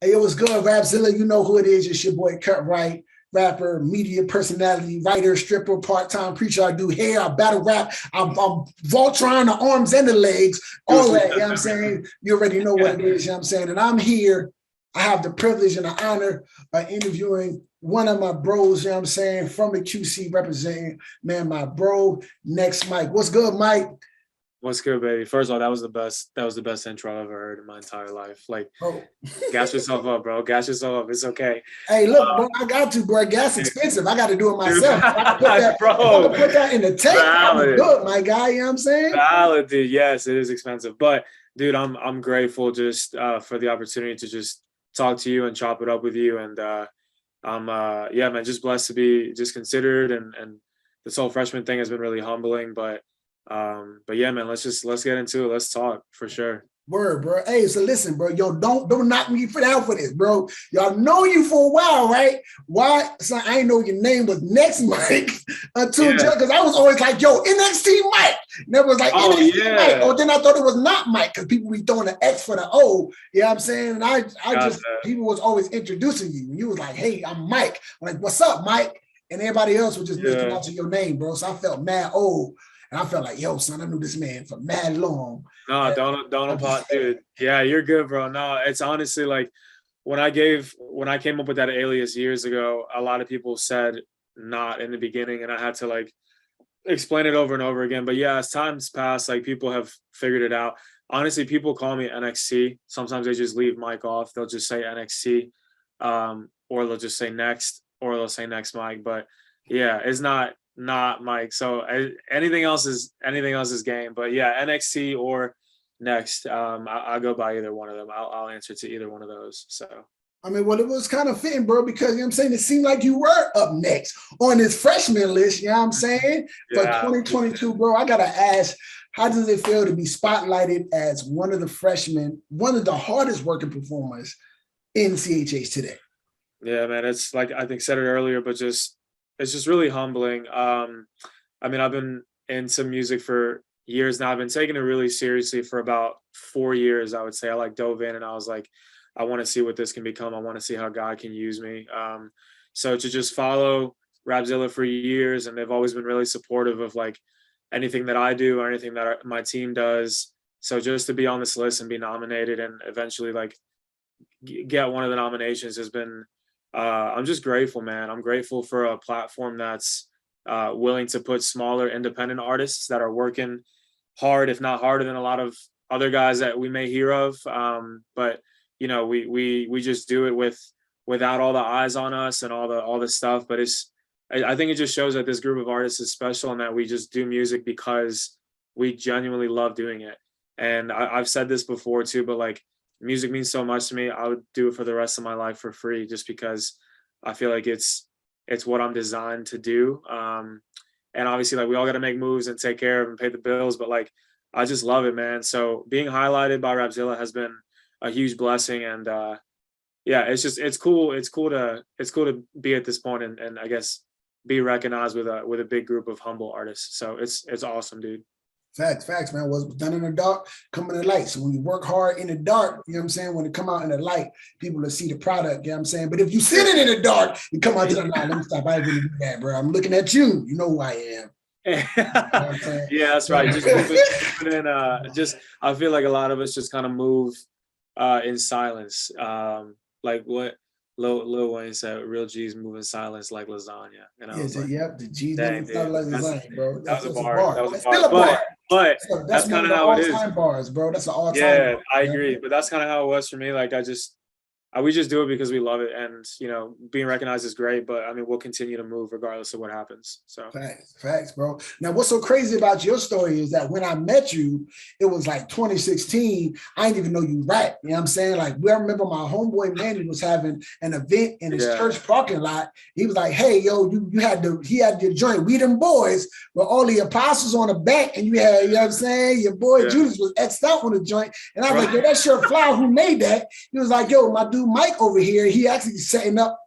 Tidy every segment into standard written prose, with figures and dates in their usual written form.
Hey, it was good, Rapzilla. You know who it is. It's your boy Cut Right, rapper, media personality, writer, stripper, part-time preacher. I do hair, I battle rap, I'm Voltron, the arms and the legs, all that, you know what I'm saying? You already know what it is, you know what I'm saying? And I'm here, I have the privilege and the honor of interviewing one of my bros, you know what I'm saying, from the QC representing, man, my bro, NXTMike. What's good, Mike? What's good, baby? First of all, that was the best. That was the best intro I've ever heard in my entire life. Like, gas yourself up, bro. Gas yourself up. It's okay. Hey, look, bro, I got to, bro. Gas expensive. I got to do it myself. I can put that in the tank. I'm good, my guy. You know what I'm saying? Valid, dude. Yes, it is expensive, but dude, I'm grateful just for the opportunity to just talk to you and chop it up with you, and I'm yeah, man, just blessed to be just considered, and this whole freshman thing has been really humbling, but yeah, man, let's get into it. Let's talk for sure. Word, bro. Hey, so listen, bro. Yo, don't knock me down for this, bro. Y'all know you for a while, right? Why? So I ain't know your name was NXTMike until because I was always like, yo, NXTMike. Never was like NXTMike. Or then I thought it was not Mike because people be throwing the X for the O. You know what I'm saying? And I just people was always introducing you. And you was like, hey, I'm Mike. I'm like, what's up, Mike? And everybody else was just mispronouncing your name, bro. So I felt mad old. And I felt like, yo, son, I knew this man for mad long. No, don't apologize, dude. Yeah, you're good, bro. No, it's honestly like when I came up with that alias years ago, a lot of people said not in the beginning, and I had to like explain it over and over again. But yeah, as time's passed, like people have figured it out. Honestly, people call me NXT. Sometimes they just leave Mike off. They'll just say NXT, or they'll just say Next, or they'll say NXTMike. But yeah, it's not Mike. So anything else is game. But yeah, NXT or Next. I'll go by either one of them. I'll answer to either one of those. So I mean, well, it was kind of fitting, bro, because you know what I'm saying, it seemed like you were up next on this freshman list, you know what I'm saying? For 2022, bro. I gotta ask, how does it feel to be spotlighted as one of the freshmen, one of the hardest working performers in CHH today? Yeah, man, it's like I think said it earlier, but it's just really humbling. I mean, I've been into music for years now. I've been taking it really seriously for about 4 years, I would say. I like dove in and I was like, I want to see what this can become. I want to see how God can use me. So to just follow Rapzilla for years, and they've always been really supportive of like anything that I do or anything that my team does. So just to be on this list and be nominated and eventually like get one of the nominations has been, I'm just grateful, man. I'm grateful for a platform that's willing to put smaller independent artists that are working hard, if not harder than a lot of other guys that we may hear of. But you know, we just do it without all the eyes on us and all the stuff. But I think it just shows that this group of artists is special and that we just do music because we genuinely love doing it. And I've said this before too, but like music means so much to me. I would do it for the rest of my life for free just because I feel like it's what I'm designed to do. And obviously like we all got to make moves and take care of and pay the bills, but like I just love it, man. So being highlighted by Rapzilla has been a huge blessing, and yeah, it's cool to be at this point and I guess be recognized with a big group of humble artists. So it's awesome, dude. Facts, man. What's done in the dark, come in the light. So when you work hard in the dark, you know what I'm saying? When it come out in the light, people will see the product, you know what I'm saying? But if you sit in the dark, you come out to the light. Let me stop. I ain't really do that, bro. I'm looking at you. You know who I am. You know yeah, that's right. Just moving in, I feel like a lot of us just kind of move in silence. Like what Lil Wayne said, real G's move in silence like lasagna. And I was like, yep, the G's move in silence like lasagna, bro. That was a bar. That was a bar. But that's kind of how it is. Bars, bro. That's an all-time. Yeah, I agree. But that's kind of how it was for me. Like we just do it because we love it, and you know, being recognized is great. But I mean, we'll continue to move regardless of what happens. So facts, bro. Now, what's so crazy about your story is that when I met you, it was like 2016. I didn't even know you rap. You know what I'm saying? Like, I remember my homeboy Manny was having an event in his church parking lot. He was like, "Hey, yo, he had your joint, We Them Boys, with all the apostles on the back, and you had, you know what I'm saying? Your boy Judas was X'd out on the joint." And I was like, "Yo, that's your flower. Who made that?" He was like, "Yo, my dude Mike over here, he actually setting up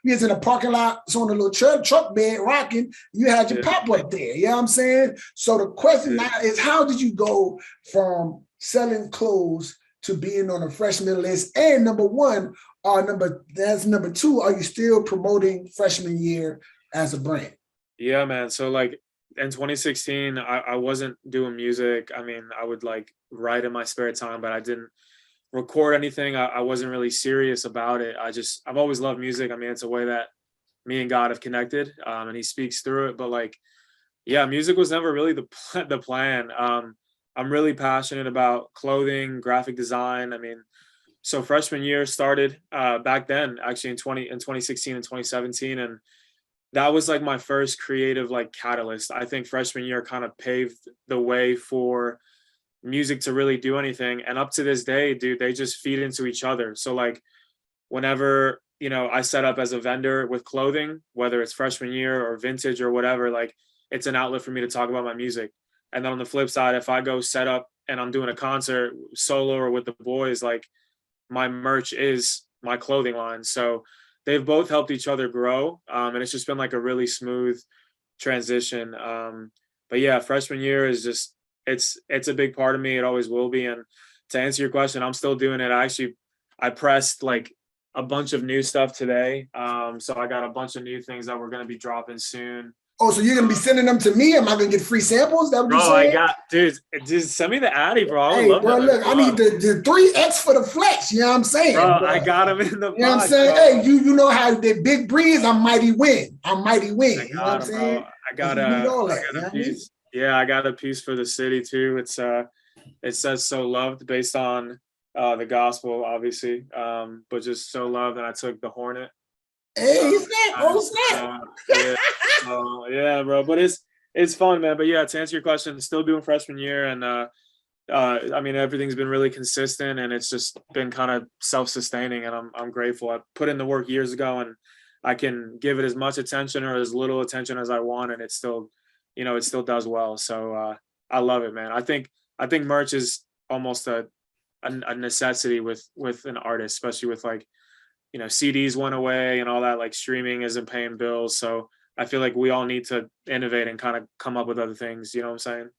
we was in a parking lot, it's on a little truck bed rocking. You had your pop up there, you know what I'm saying?" So the question now is, how did you go from selling clothes to being on a freshman list? And number one, number two, are you still promoting freshman year as a brand? Yeah, man. So like in 2016, I wasn't doing music. I mean, I would like write in my spare time, but I didn't record anything. I wasn't really serious about it. I've always loved music. I mean, it's a way that me and God have connected, and he speaks through it. But like, yeah, music was never really the plan. I'm really passionate about clothing, graphic design. I mean, so freshman year started back then, actually in 2016 and 2017, and that was like my first creative like catalyst. I think freshman year kind of paved the way for music to really do anything. And up to this day, dude, they just feed into each other. So like whenever, I set up as a vendor with clothing, whether it's freshman year or vintage or whatever, like it's an outlet for me to talk about my music. And then on the flip side, if I go set up and I'm doing a concert solo or with the boys, like my merch is my clothing line. So they've both helped each other grow. And it's just been like a really smooth transition. But yeah, freshman year is just, it's a big part of me. It always will be. And to answer your question, I'm still doing it. I pressed like a bunch of new stuff today. So I got a bunch of new things that we're going to be dropping soon. Oh, so you're gonna be sending them to me? Am I gonna get free samples? That what you saying? Dude, send me the Addy, bro. I would love bro, that. Look, I need the 3X for the flex. You know what I'm saying? Bro, I got him in the box. You know what I'm saying? Bro. Hey, you know how the big breeze, I'm mighty win. You know what I'm saying? I got a piece. Yeah, I got a piece for the city too. It says "So Loved" based on the gospel, obviously. But just so loved, and I took the Hornet. Hey, snap. Yeah, bro. But it's fun, man. But yeah, to answer your question, still doing freshman year, and I mean everything's been really consistent, and it's just been kind of self-sustaining, and I'm grateful. I put in the work years ago, and I can give it as much attention or as little attention as I want, and it still does well. So I love it, man. I think merch is almost a necessity with an artist, especially with like, CDs went away and all that, like streaming isn't paying bills. So I feel like we all need to innovate and kind of come up with other things. You know what I'm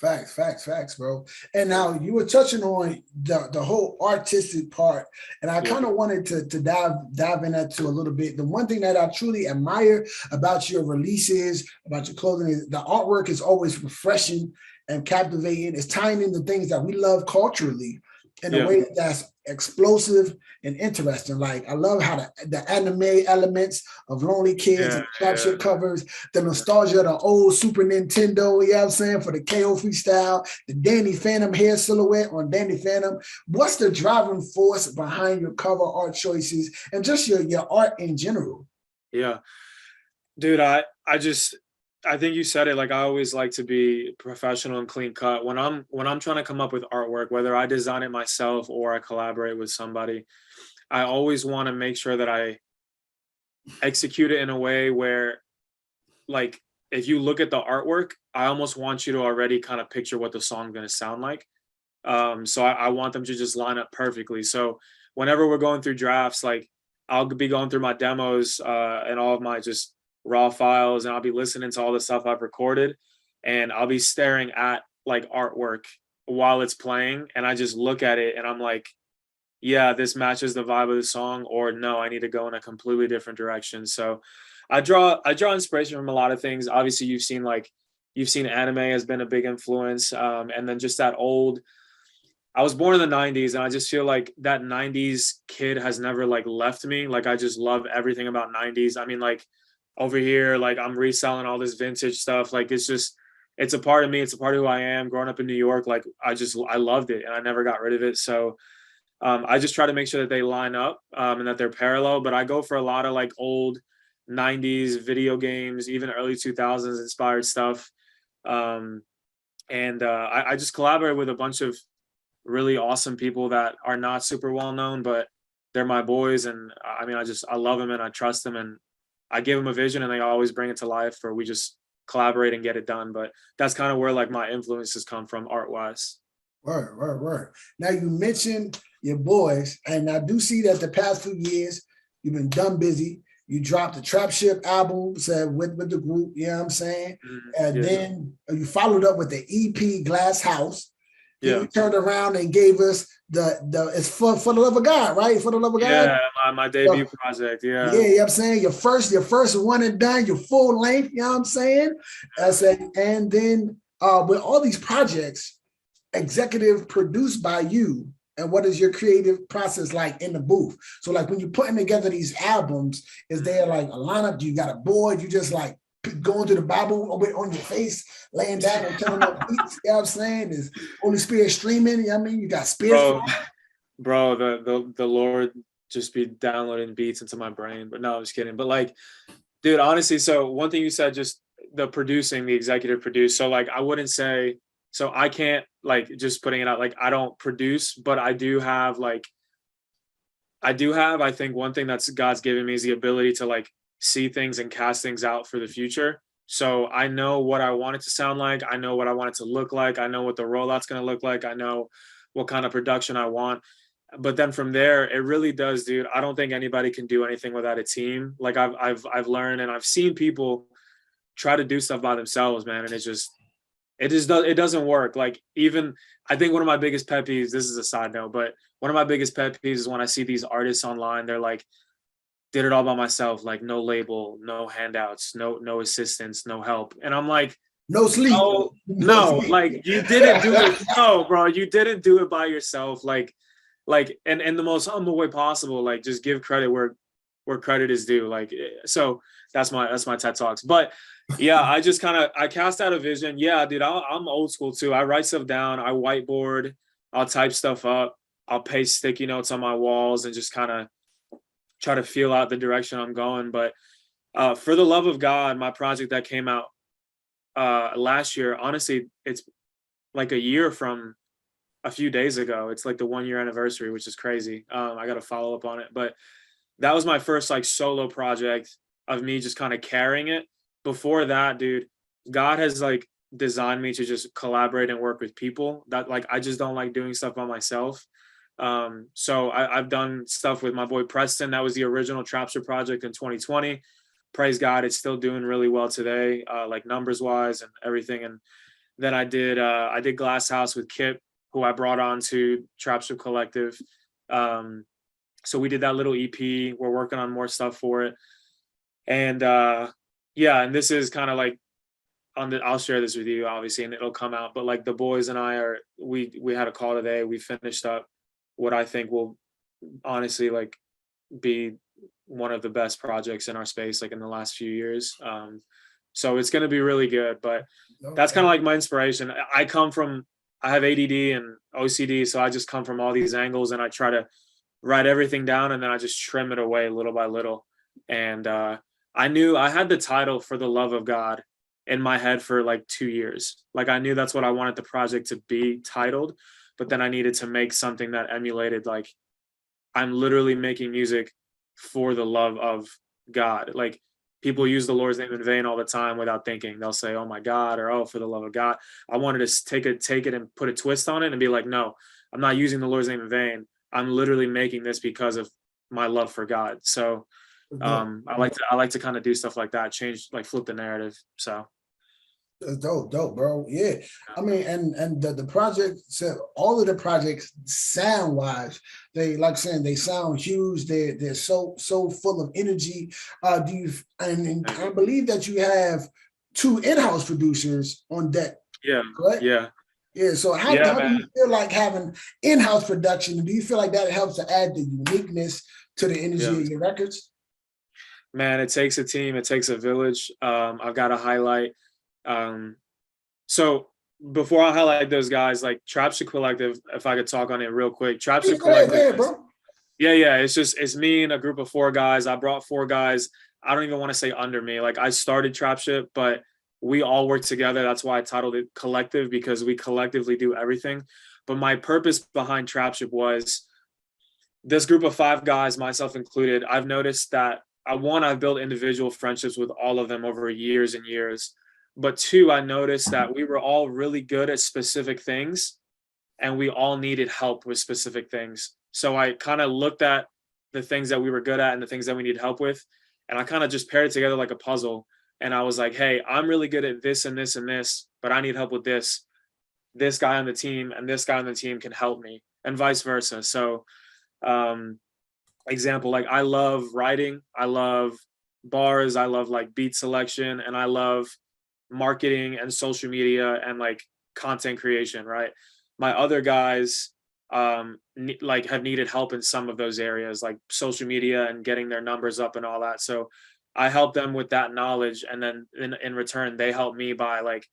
saying? Facts, bro. And now you were touching on the whole artistic part, and I kind of wanted to dive in that too a little bit. The one thing that I truly admire about your releases, about your clothing, is the artwork is always refreshing and captivating. It's tying in the things that we love culturally in a way that's explosive and interesting. Like I love how the anime elements of Lonely Kids and Trapship covers, the nostalgia of the old Super Nintendo, you know what I'm saying, for the KO freestyle, the Danny Phantom hair silhouette on Danny Phantom. What's the driving force behind your cover art choices and just your art in general? Yeah, dude, I think you said it. Like I always like to be professional and clean cut. When I'm trying to come up with artwork, whether I design it myself or I collaborate with somebody, I always want to make sure that I execute it in a way where, like, if you look at the artwork, I almost want you to already kind of picture what the song's going to sound like. So I want them to just line up perfectly. So whenever we're going through drafts, like I'll be going through my demos and all of my just raw files, and I'll be listening to all the stuff I've recorded, and I'll be staring at like artwork while it's playing, and I just look at it and I'm like, yeah, this matches the vibe of the song, or no, I need to go in a completely different direction. So I draw inspiration from a lot of things. Obviously you've seen anime has been a big influence, and then just that I was born in the 90s, and I just feel like that 90s kid has never like left me. Like I just love everything about 90s. I mean, like over here, like I'm reselling all this vintage stuff. Like it's a part of me. It's a part of who I am. Growing up in New York, like I loved it, and I never got rid of it. So I just try to make sure that they line up and that they're parallel. But I go for a lot of like old 90s video games, even early 2000s inspired stuff. I just collaborate with a bunch of really awesome people that are not super well known, but they're my boys. And I mean, I love them and I trust them, and I give them a vision and they always bring it to life, or we just collaborate and get it done. But that's kind of where like my influences come from art wise. Word. Now you mentioned your boys, and I do see that the past few years you've been done busy. You dropped the Trapship album with the group, you know what I'm saying? And then you followed up with the EP Glass House. Then Yeah. you turned around and gave us the it's for the love of God, right? For the love of God. Yeah, my debut project. Yeah, Yeah. you know what I'm saying? Your first one and done, your full length, you know what I'm saying? I said, and then with all these projects, executive produced by you, and what is your creative process like in the booth? So like when you're putting together these albums, is there like a lineup? Do you got a board? You just like going to the Bible on your face, laying down and turning up beats, you know what I'm saying? Is Holy Spirit streaming? You know what I mean? You got spirits. Bro, the Lord just be downloading beats into my brain. But no, I'm just kidding. But like, dude, honestly, so one thing you said, just the producing, the executive produce. So like, I wouldn't say, so I can't like just putting it out, like I don't produce, but I do have, I think one thing that's God's given me is the ability to like see things and cast things out for the future. So I know what I want it to sound like. I know what I want it to look like. I know what the rollout's going to look like. I know what kind of production I want. But then from there, it really does, dude. I don't think anybody can do anything without a team. Like I've learned, and I've seen people try to do stuff by themselves, man, and it doesn't work. Like, even I think one of my biggest pet peeves, this is a side note, but one of my biggest pet peeves is when I see these artists online. They're like, did it all by myself, like no label, no handouts, no assistance, no help. And I'm like, No sleep. no, like you didn't do it. No, bro, you didn't do it by yourself. Like and the most humble way possible. Like, just give credit where credit is due. Like, so that's my TED Talks. But yeah, I cast out a vision. Yeah, dude, I'm old school too. I write stuff down. I whiteboard. I'll type stuff up. I'll paste sticky notes on my walls and just kind of try to feel out the direction I'm going. But for the love of God, my project that came out last year, honestly, it's like a year from a few days ago. It's like the 1 year anniversary, which is crazy. I got to follow up on it, but that was my first like solo project of me just kind of carrying it. Before that, dude, God has like designed me to just collaborate and work with people. That, like, I just don't like doing stuff by myself. So I've done stuff with my boy Preston. That was the original Trapship project in 2020. Praise God, it's still doing really well today, like numbers wise and everything. And then I did Glass House with Kip, who I brought on to Trapship Collective. So we did that little EP. We're working on more stuff for it. And yeah, and this is kind of like I'll share this with you, obviously, and it'll come out. But like, the boys and I we had a call today. We finished up what I think will honestly like be one of the best projects in our space, like in the last few years. So it's going to be really good. But that's kind of like my inspiration. I have ADD and OCD, so I just come from all these angles, and I try to write everything down, and then I just trim it away little by little. And I knew I had the title For the Love of God in my head for like 2 years. Like, I knew that's what I wanted the project to be titled, but then I needed to make something that emulated, like, I'm literally making music for the love of God. Like, people use the Lord's name in vain all the time without thinking. They'll say, oh my God, or oh, for the love of God. I wanted to take it and put a twist on it and be like, no, I'm not using the Lord's name in vain. I'm literally making this because of my love for God. So I like to kind of do stuff like that, change, like, flip the narrative. So that's dope, bro. Yeah. I mean, and the project, so all of the projects sound wise, they, like saying, they sound huge. They're so full of energy. And I believe that you have 2 in-house producers on deck. Yeah. Correct? Yeah. Yeah. So how do you feel like having in-house production? Do you feel like that helps to add the uniqueness to the energy of your records? Man, it takes a team. It takes a village. I've got to highlight. So before I highlight those guys, like Trapship Collective, if I could talk on it real quick. Trapship Collective, bro. Yeah. It's me and a group of 4 guys. I brought 4 guys. I don't even want to say under me. Like, I started Trapship, but we all work together. That's why I titled it Collective, because we collectively do everything. But my purpose behind Trapship was this group of 5 guys, myself included. I've noticed that I've built individual friendships with all of them over years and years. But 2, I noticed that we were all really good at specific things, and we all needed help with specific things. So I kind of looked at the things that we were good at and the things that we need help with, and I kind of just paired it together like a puzzle. And I was like, hey, I'm really good at this and this and this, but I need help with this. this guy on the team and this guy on the team can help me, and vice versa. So example, like I love writing, I love bars, I love like beat selection, and I love marketing and social media and like content creation, right? My other guys like have needed help in some of those areas, like social media and getting their numbers up and all that. So I help them with that knowledge, and then in return they help me by like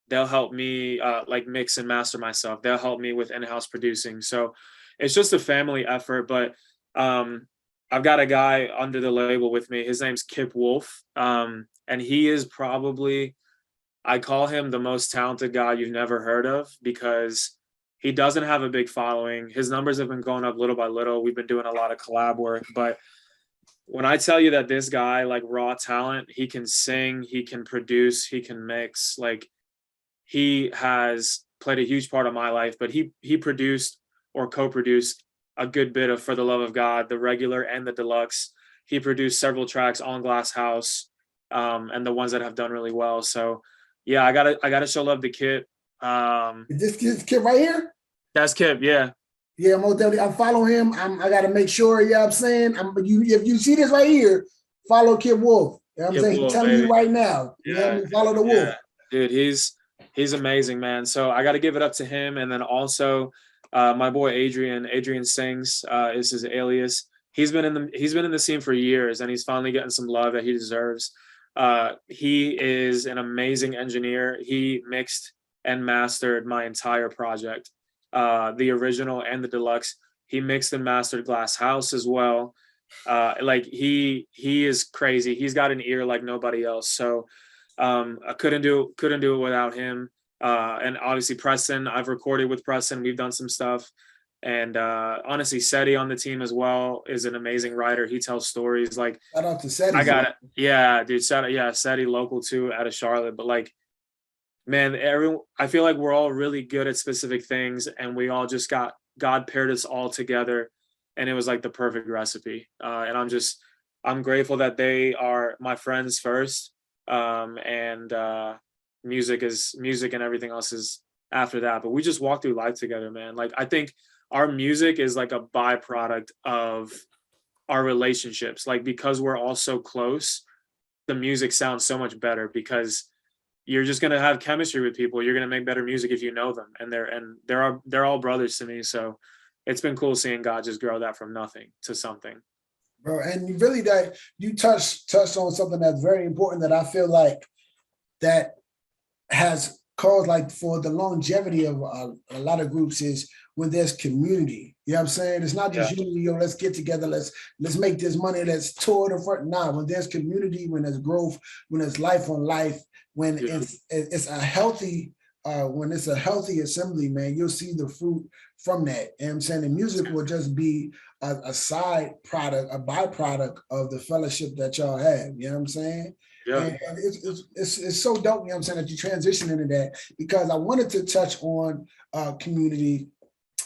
they'll help me like mix and master myself. They'll help me with in-house producing. So it's just a family effort. But I've got a guy under the label with me. His name's Kip Wolf, and he is probably, I call him the most talented guy you've never heard of, because he doesn't have a big following. His numbers have been going up little by little. We've been doing a lot of collab work, but when I tell you that this guy, like raw talent, he can sing, he can produce, he can mix, like he has played a huge part of my life. But he produced or co-produced a good bit of For the Love of God, the regular and the deluxe. He produced several tracks on Glass House, and the ones that have done really well. So yeah, I gotta show love to Kip. Is this kid right here? That's Kip, yeah. Yeah, most definitely. I'm following him. I got to make sure, you know what I'm saying? If you see this right here, follow Kid Wolf. You know what I'm Kip saying? He's Wolf, telling baby. you right now. You know what I mean? Follow the wolf. Dude, he's amazing, man. So I got to give it up to him, and then also my boy Adrian Sings is his alias. He's been in the scene for years, and he's finally getting some love that he deserves. He is an amazing engineer. He mixed and mastered my entire project, the original and the deluxe. He mixed and mastered Glass House as well. Like he is crazy. He's got an ear like nobody else. So I couldn't do it without him. And obviously Preston, I've recorded with Preston. We've done some stuff. And honestly, Seti on the team as well is an amazing writer. He tells stories. Like Shout out to Seti. I got it. Yeah, dude. Seti local too, out of Charlotte. But like, man, I feel like we're all really good at specific things, and we all just God paired us all together, and it was like the perfect recipe. And I'm grateful that they are my friends first, and music and everything else is after that. But we just walk through life together, man. Like I think our music is like a byproduct of our relationships. Like because we're all so close, the music sounds so much better, because you're just gonna have chemistry with people. You're gonna make better music if you know them, and they're all brothers to me. So it's been cool seeing God just grow that from nothing to something. Bro, and you really that you touched on something that's very important that I feel like that has caused, like, for the longevity of a lot of groups, is when there's community. You know what I'm saying? It's not just unity, yo, let's get together, let's make this money, let's tour the front. Nah, when there's community, when there's growth, when there's life on life, when it's a healthy assembly, man, you'll see the fruit from that. And I'm saying the music will just be a side product, a byproduct of the fellowship that y'all have. You know what I'm saying? Yeah. And it's so dope, you know what I'm saying, that you transition into that, because I wanted to touch on community,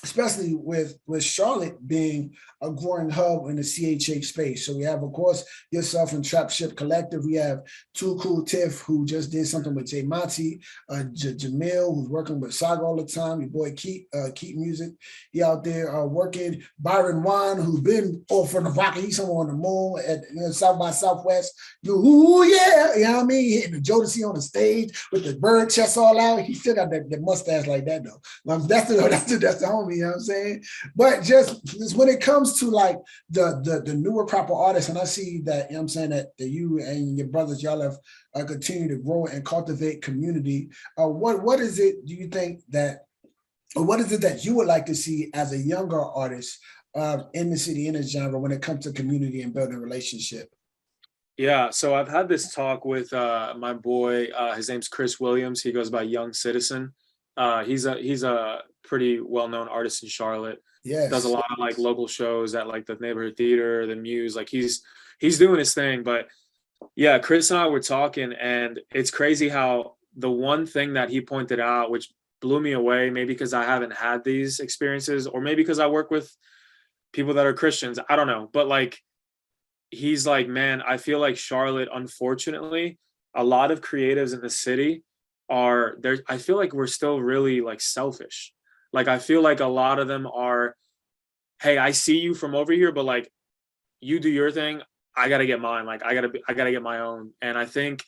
especially with Charlotte being a growing hub in the CHH space. So we have, of course, yourself and Trapship Collective. We have Too Cool Tiff, who just did something with Jay Monty, Jamil, who's working with Saga all the time, your boy Keep Music. He out there working. Byron Wan, who's been off from the rocket, he's somewhere on the moon at South by Southwest. Ooh, yeah, you know what I mean? Hitting the Jodeci on the stage with the bird chest all out. He still got that mustache like that, though. That's the homie, you know what I'm saying? But just when it comes to like the newer crop of artists, and I see that, you know what I'm saying, that you and your brothers, y'all have continued to grow and cultivate community. What is it, do you think that, or what is it that you would like to see as a younger artist in the city, in this genre, when it comes to community and building relationship? Yeah, so I've had this talk with my boy. His name's Chris Williams. He goes by Young Citizen. He's a pretty well-known artist in Charlotte. Yes. Does a lot of like local shows at like the neighborhood theater, the Muse. Like he's doing his thing. But yeah, Chris and I were talking, and it's crazy how the one thing that he pointed out, which blew me away, maybe because I haven't had these experiences, or maybe because I work with people that are Christians, I don't know. But like, he's like, man, I feel like Charlotte, unfortunately, a lot of creatives in the city are there. I feel like we're still really like selfish. Like I feel like a lot of them are, hey, I see you from over here, but like you do your thing, I gotta get mine. Like I gotta get my own. And I think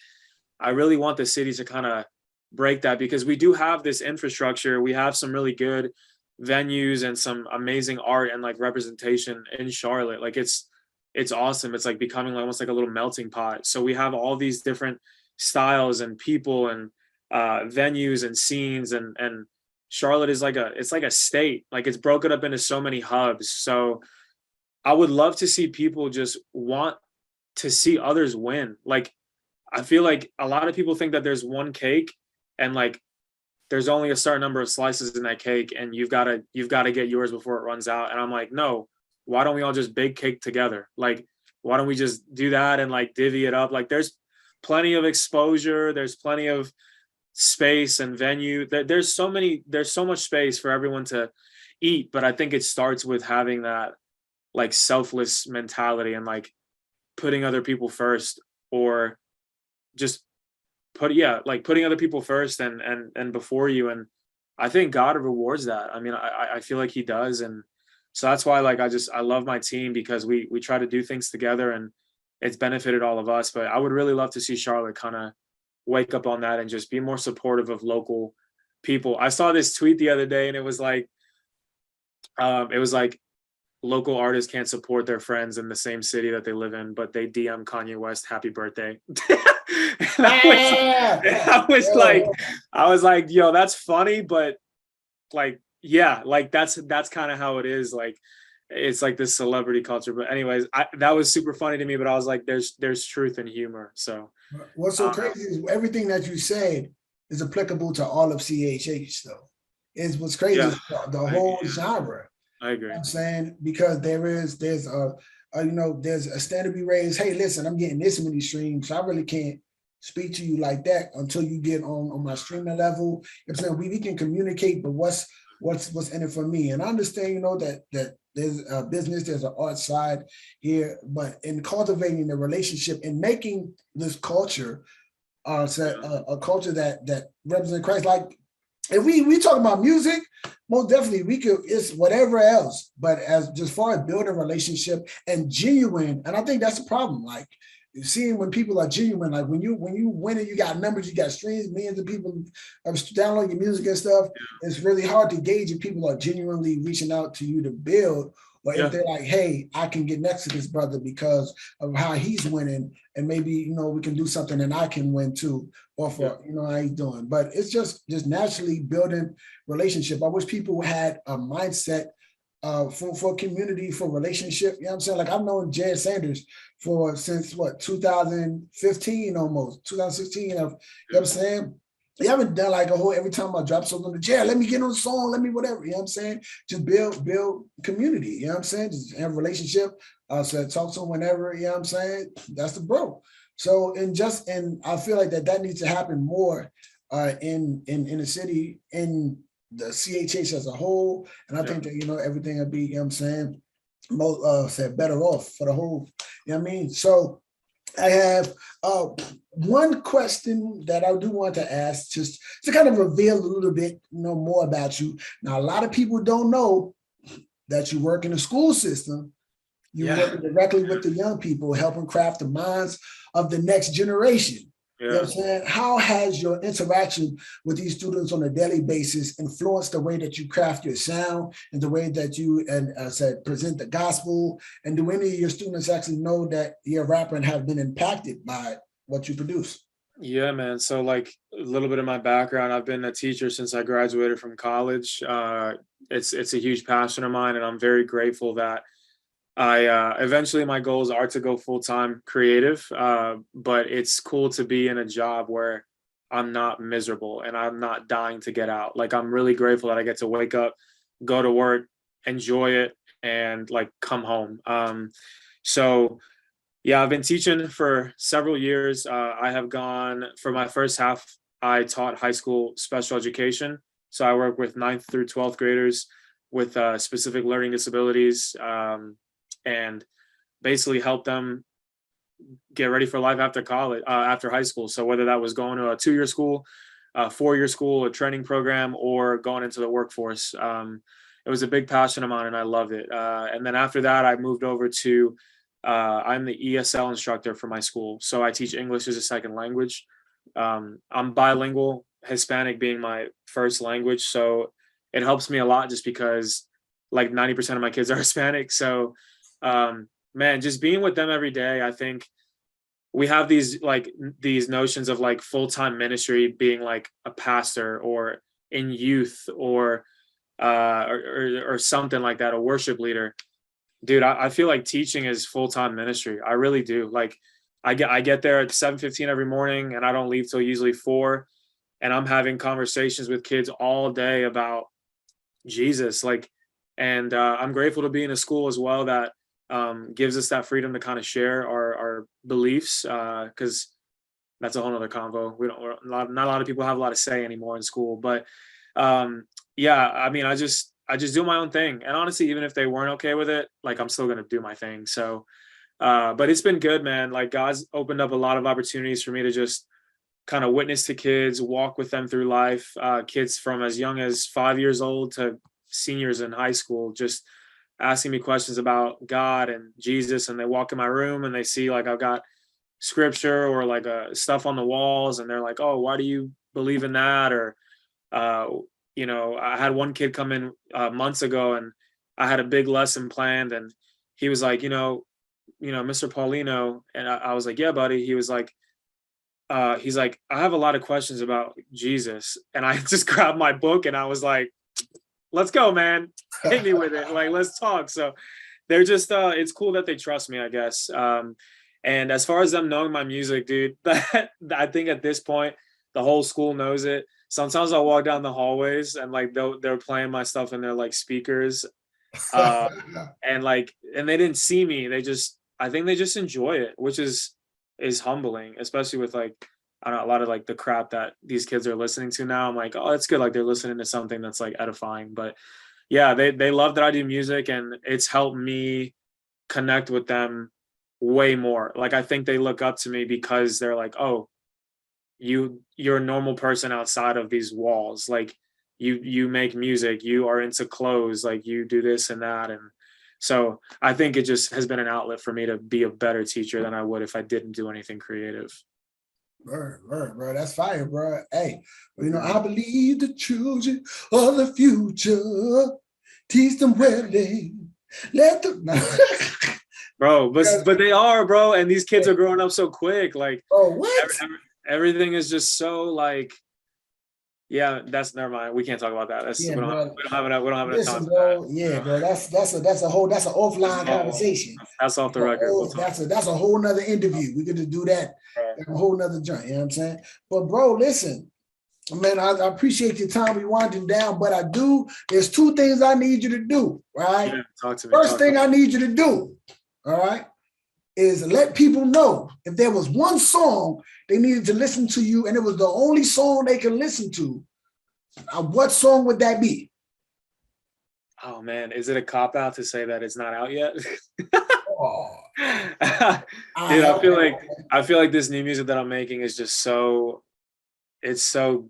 I really want the city to kind of break that, because we do have this infrastructure. We have some really good venues and some amazing art and like representation in Charlotte. Like it's awesome. It's like becoming almost like a little melting pot. So we have all these different styles and people and venues and scenes, and Charlotte is like it's like a state. Like it's broken up into so many hubs. So I would love to see people just want to see others win. Like I feel like a lot of people think that there's one cake and like there's only a certain number of slices in that cake, and you've got to get yours before it runs out. And I'm like, no, why don't we all just bake cake together? Like, why don't we just do that and like divvy it up? Like there's plenty of exposure, there's plenty of space and venue. There's so much space for everyone to eat, but I think it starts with having that like selfless mentality and like putting other people first, or just like putting other people first and before you. And I think God rewards that. I mean, I feel like he does. And so that's why like I love my team, because we try to do things together, and it's benefited all of us. But I would really love to see Charlotte kind of wake up on that and just be more supportive of local people. I saw this tweet the other day, and it was like local artists can't support their friends in the same city that they live in, but they DM Kanye West happy birthday. I was like, yo, that's funny, but like, yeah, like that's kind of how it is. Like, it's like this celebrity culture. But anyways, that was super funny to me. But I was like, there's truth and humor. So What's so crazy is everything that you said is applicable to all of CHH though. Is what's crazy yeah, is the whole genre. I agree. I'm saying, because there's there's a standard be raised. Hey, listen, I'm getting this many streams, so I really can't speak to you like that until you get on my streaming level. I'm saying we can communicate, but what's in it for me? And I understand, that there's a business, there's an art side here, but in cultivating the relationship and making this culture a culture that represents Christ. Like if we talk about music, most definitely we could, it's whatever else, but as just far as building a relationship and genuine, and I think that's the problem. Like seeing when people are genuine, like when you win and you got numbers, you got streams, millions of people downloading your music and stuff, it's really hard to gauge if people are genuinely reaching out to you to build, or if they're like, hey, I can get next to this brother because of how he's winning, and maybe we can do something and I can win too, or for how he's doing. But it's just naturally building relationship. I wish people had a mindset for community, for relationship. You know what I'm saying? Like I've known Jared Sanders since 2015, almost 2016. You know what I'm saying? You haven't done like a whole, every time I drop something on the Jared, let me get on the song, let me whatever. You know what I'm saying? Just build community. You know what I'm saying? Just have a relationship. So talk to him whenever. You know what I'm saying? That's the bro. So and I feel like that needs to happen more in the city, in the CHH as a whole. And I think that everything will be, you know what I'm saying, said better off for the whole, you know what I mean? So I have one question that I do want to ask, just to kind of reveal a little bit more about you. Now, a lot of people don't know that you work in the school system. You work directly with the young people, helping craft the minds of the next generation. You know what I'm saying? How has your interaction with these students on a daily basis influenced the way that you craft your sound and the way that you present the gospel? And do any of your students actually know that you're a rapper and have been impacted by what you produce? Yeah, man. So like a little bit of my background, I've been a teacher since I graduated from college. It's a huge passion of mine, and I'm very grateful that eventually my goals are to go full-time creative, but it's cool to be in a job where I'm not miserable and I'm not dying to get out. Like I'm really grateful that I get to wake up, go to work, enjoy it, and like come home. So yeah, I've been teaching for several years. I have gone, for my first half, I taught high school special education. So I work with 9th through 12th graders with specific learning disabilities, and basically help them get ready for life after college, after high school. So whether that was going to a 2-year school, a 4-year school, a training program, or going into the workforce. It was a big passion of mine, and I loved it. And then after that, I moved over to I'm the ESL instructor for my school, so I teach English as a second language. I'm bilingual, Hispanic being my first language, so it helps me a lot just because like 90% of my kids are Hispanic. So man, just being with them every day, I think we have these notions of like full-time ministry being like a pastor or in youth or something like that, a worship leader. Dude, I feel like teaching is full-time ministry. I really do. Like I get there at 7:15 every morning, and I don't leave till usually 4, and I'm having conversations with kids all day about Jesus. Like, and I'm grateful to be in a school as well that gives us that freedom to kind of share our beliefs, because that's a whole nother convo. Not a lot of people have a lot to say anymore in school, but yeah, I mean, I just do my own thing. And honestly, even if they weren't okay with it, like I'm still going to do my thing. So, but it's been good, man. Like God's opened up a lot of opportunities for me to just kind of witness to kids, walk with them through life, kids from as young as 5 years old to seniors in high school, just asking me questions about God and Jesus. And they walk in my room and they see like I've got scripture or like stuff on the walls, and they're like, oh, why do you believe in that? Or you know, I had one kid come in months ago, and I had a big lesson planned, and he was like, Mr. Paulino, and I was like, yeah, buddy. He was like, he's like, I have a lot of questions about Jesus, and I just grabbed my book and I was like, let's go, man, hit me with it, like let's talk. So they're just it's cool that they trust me, I guess. And as far as them knowing my music, dude, I think at this point the whole school knows it. Sometimes I'll walk down the hallways and like they're playing my stuff in their like speakers, and they didn't see me. I think they just enjoy it, which is humbling, especially with like I don't know, a lot of like the crap that these kids are listening to now. I'm like, oh, it's good. Like they're listening to something that's like edifying. But yeah, they love that I do music, and it's helped me connect with them way more. Like I think they look up to me because they're like, oh, you're a normal person outside of these walls. Like you make music, you are into clothes, like you do this and that. And so I think it just has been an outlet for me to be a better teacher than I would if I didn't do anything creative. Bro, that's fire, bro. Hey, I believe the children of the future, teach them well, let them bro, but they are, bro, and these kids are growing up so quick. Like, oh, what? Everything is just so like, yeah, that's never mind. We can't talk about that. That's we don't have enough time. Bro, yeah, bro, that's an offline conversation. That's off the record. That's a whole nother interview. We could just do that. Right. A whole nother joint. You know what I'm saying? But bro, listen, man, I appreciate your time. We winding down, but there's 2 things I need you to do. Right? Yeah, talk to me. First thing I need you to do, all right, is let people know if there was one song they needed to listen to you and it was the only song they can listen to, what song would that be? Oh man, is it a cop-out to say that it's not out yet? Oh. Dude, I feel like this new music that I'm making is just it's so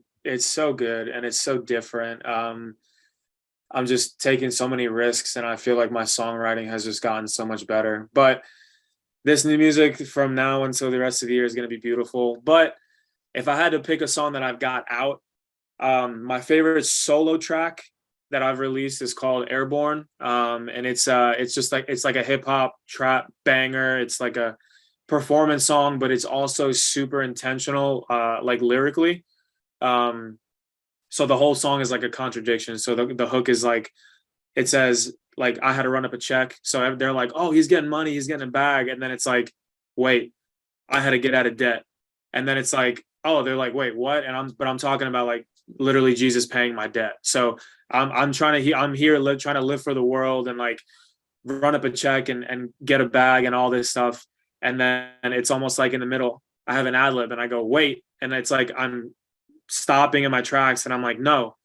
good and it's so different. I'm just taking so many risks, and I feel like my songwriting has just gotten so much better. But this new music from now until the rest of the year is going to be beautiful. But if I had to pick a song that I've got out, my favorite solo track that I've released is called Airborne. And it's like a hip hop trap banger. It's like a performance song, but it's also super intentional, like lyrically. So the whole song is like a contradiction. So the hook is like, it says like, I had to run up a check. So they're like, oh, he's getting money, he's getting a bag. And then it's like, wait, I had to get out of debt. And then it's like, oh, they're like, wait, what? And I'm talking about like literally Jesus paying my debt. So I'm trying to live for the world and like run up a check and get a bag and all this stuff. And then it's almost like in the middle, I have an ad lib and I go, wait. And it's like, I'm stopping in my tracks and I'm like, no,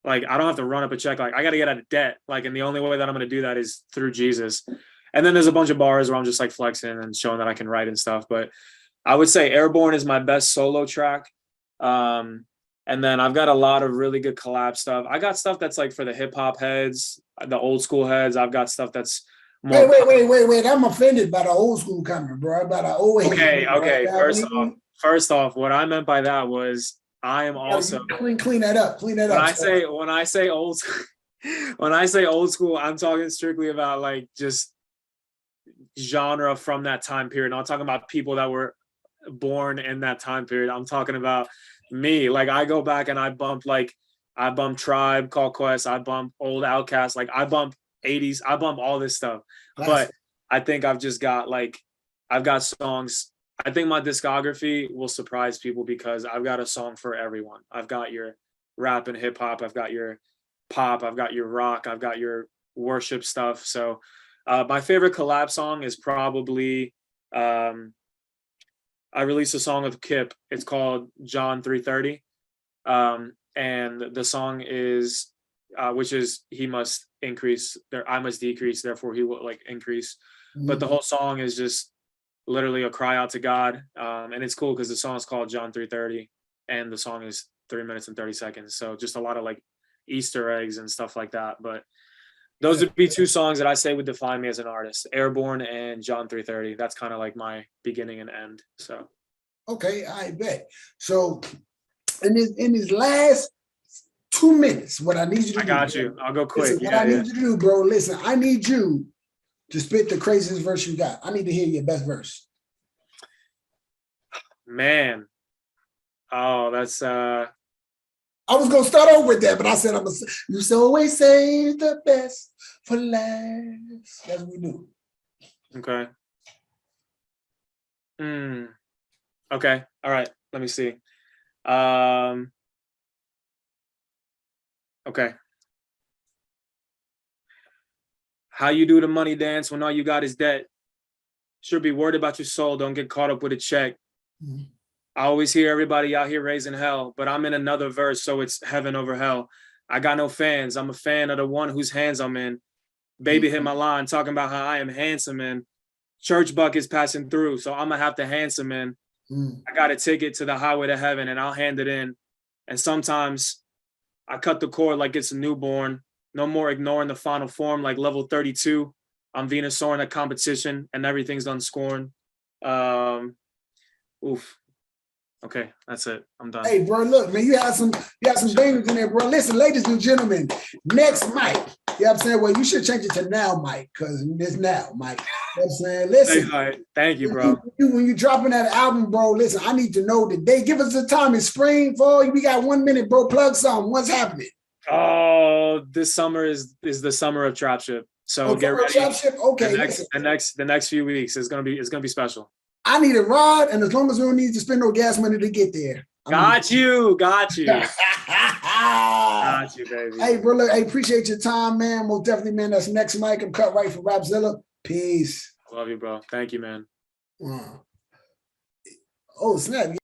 like, I don't have to run up a check. Like, I got to get out of debt. Like, and the only way that I'm going to do that is through Jesus. And then there's a bunch of bars where I'm just like flexing and showing that I can write and stuff. But I would say Airborne is my best solo track. And then I've got a lot of really good collab stuff. I got stuff that's like for the hip hop heads, the old school heads. I've got stuff that's more. Wait. I'm offended by the old school coming, bro. By the old head. Okay. First off, what I meant by that was I am also clean that up. Clean that when up. When I say old school, when I say old school, I'm talking strictly about like just genre from that time period. I'm not talking about people that were born in that time period. I'm talking about me. Like I go back and I bump Tribe Called Quest, I bump old Outkast, like I bump 80s, I bump all this stuff. But I think I've got songs. I think my discography will surprise people because I've got a song for everyone. I've got your rap and hip hop, I've got your pop, I've got your rock, I've got your worship stuff. So my favorite collab song is probably I released a song with Kip. It's called John 3:30. And the song is, which is he must increase, I must decrease, therefore he will like increase. Mm-hmm. But the whole song is just literally a cry out to God. And it's cool because the song is called John 3:30 and the song is 3 minutes and 30 seconds. So just a lot of like Easter eggs and stuff like that. But those would be two songs that I say would define me as an artist: Airborne and John 3:30. That's kind of like my beginning and end. So, okay, I bet. So, in these last 2 minutes, what I need you to do. I got you. I'll go quick. Listen, what I need you to do, bro. Listen, I need you to spit the craziest verse you got. I need to hear your best verse. Man, oh, that's. I was gonna start over with that, but I said you always say the best for last. That's what we do. Okay. Okay. All right. Let me see. Okay. How you do the money dance when all you got is debt? Should be worried about your soul. Don't get caught up with a check. Mm-hmm. I always hear everybody out here raising hell, but I'm in another verse, so it's heaven over hell. I got no fans. I'm a fan of the one whose hands I'm in. Baby hit my line talking about how I am handsome and church buckets passing through, so I'm going to have to handsome in. I got a ticket to the highway to heaven, and I'll hand it in. And sometimes I cut the cord like it's a newborn. No more ignoring the final form like level 32. I'm Venusaur in a competition, and everything's done scorn. Oof. Okay, that's it. I'm done. Hey, bro, look, man, you had some bangers in there, bro. Listen, ladies and gentlemen, NXTMike. You know what I'm saying? Well, you should change it to now, Mike, because it's now, Mike. You know what I'm saying? Listen. Hey, thank you, bro. When you dropping that album, bro, listen, I need to know the day. Give us the time. It's spring, fall. We got 1 minute, bro. Plug something. What's happening? Oh, this summer is the summer of Trapship. So get ready. Trapship? Okay. The next few weeks is gonna be special. I need a ride, and as long as we don't need to spend no gas money to get there. Got you. Got you, baby. Hey, bro, look, I appreciate your time, man. Most definitely, man. That's NXTMike. I'm cut right for Rapzilla. Peace. Love you, bro. Thank you, man. Oh, snap.